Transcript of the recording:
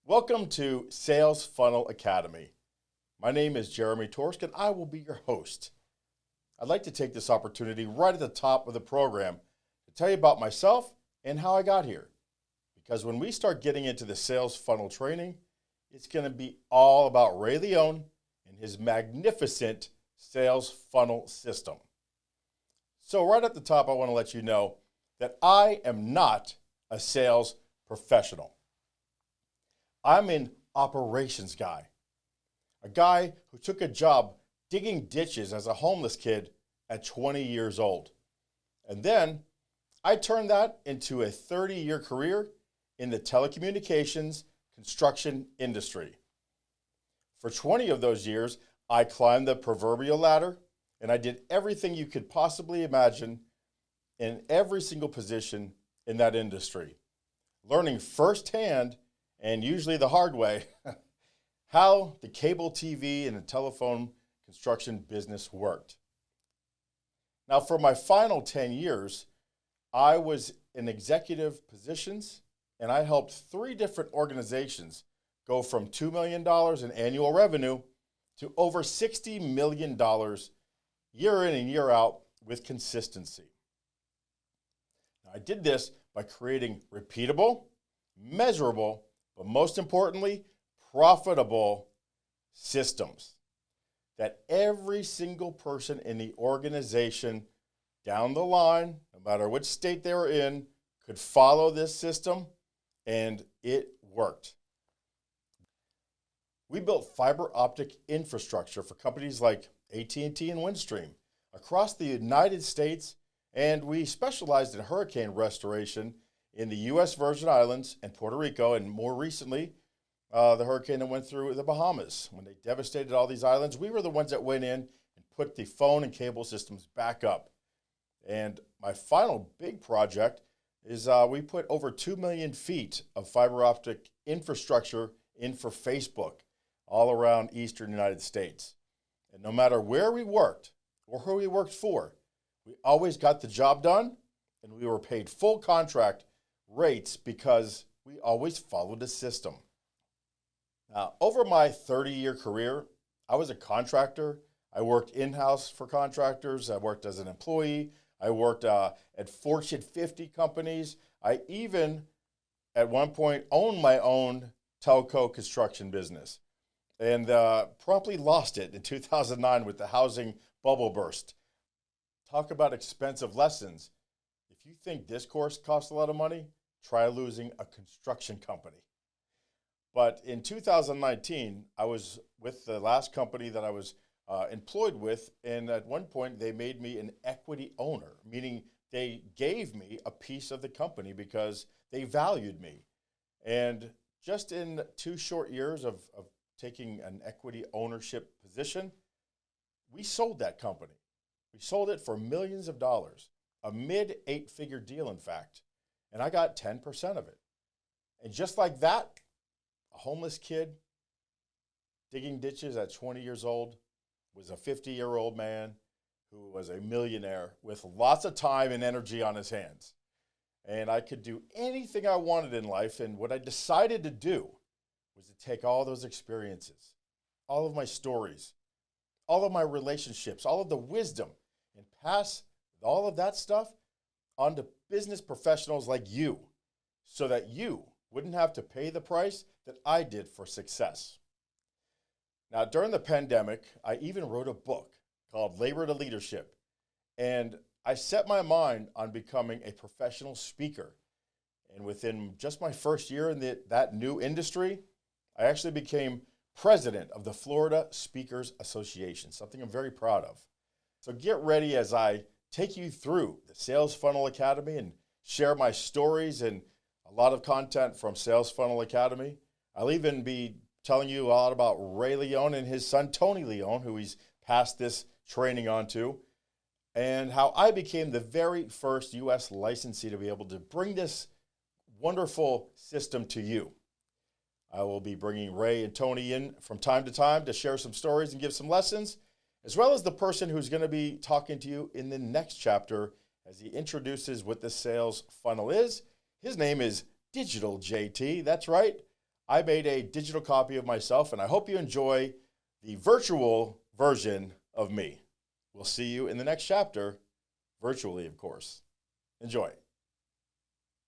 Welcome to Sales Funnel Academy. My name is Jeremy Torisk and I will be your host. I'd like to take this opportunity right at the top of the program to tell you about myself and how I got here. Because when we start getting into the sales funnel training, it's going to be all about Ray Leone and his magnificent sales funnel system. So right at the top, I want to let you know that I am not a sales professional. I'm an operations guy, a guy who took a job digging ditches as a homeless kid at 20 years old. And then I turned that into a 30-year career in the telecommunications construction industry. For 20 of those years, I climbed the proverbial ladder and I did everything you could possibly imagine in every single position in that industry, learning firsthand and usually the hard way, how the cable TV and the telephone construction business worked. Now, for my final 10 years, I was in executive positions, and I helped 3 different organizations go from $2 million in annual revenue to over $60 million year in and year out with consistency. Now, I did this by creating repeatable, measurable, but most importantly, profitable systems that every single person in the organization down the line, no matter which state they were in, could follow this system, and it worked. We built fiber optic infrastructure for companies like AT&T and Windstream across the United States, and we specialized in hurricane restoration in the U.S. Virgin Islands and Puerto Rico, and more recently, the hurricane that went through the Bahamas. When they devastated all these islands, we were the ones that went in and put the phone and cable systems back up. And my final big project is we put over 2 million feet of fiber optic infrastructure in for Facebook all around eastern United States. And no matter where we worked or who we worked for, we always got the job done, and we were paid full contract rates because we always followed a system. Now, over my 30-year career, I was a contractor. I worked in-house for contractors. I worked as an employee. I worked at Fortune 50 companies. I even, at one point, owned my own telco construction business and promptly lost it in 2009 with the housing bubble burst. Talk about expensive lessons. If you think this course costs a lot of money, try losing a construction company. But in 2019, I was with the last company that I was employed with, and at one point they made me an equity owner, meaning they gave me a piece of the company because they valued me. And just in 2 short years of taking an equity ownership position, we sold that company. We sold it for millions of dollars, a mid-8-figure deal, in fact, and I got 10% of it. And just like that, a homeless kid digging ditches at 20 years old was a 50-year-old man who was a millionaire with lots of time and energy on his hands. And I could do anything I wanted in life, and what I decided to do was to take all those experiences, all of my stories, all of my relationships, all of the wisdom, and pass all of that stuff on to business professionals like you so that you wouldn't have to pay the price that I did for success. Now, during the pandemic, I even wrote a book called Labor to Leadership, and I set my mind on becoming a professional speaker. And within just my first year in that new industry, I actually became president of the Florida Speakers Association, something I'm very proud of. So get ready as I take you through the Sales Funnel Academy and share my stories and a lot of content from Sales Funnel Academy. I'll even be telling you a lot about Ray Leone and his son, Tony Leone, who he's passed this training on to, and how I became the very first U.S. licensee to be able to bring this wonderful system to you. I will be bringing Ray and Tony in from time to time to share some stories and give some lessons, as well as the person who's going to be talking to you in the next chapter as he introduces what the sales funnel is. His name is Digital JT. That's right. I made a digital copy of myself, and I hope you enjoy the virtual version of me. We'll see you in the next chapter, virtually, of course. Enjoy.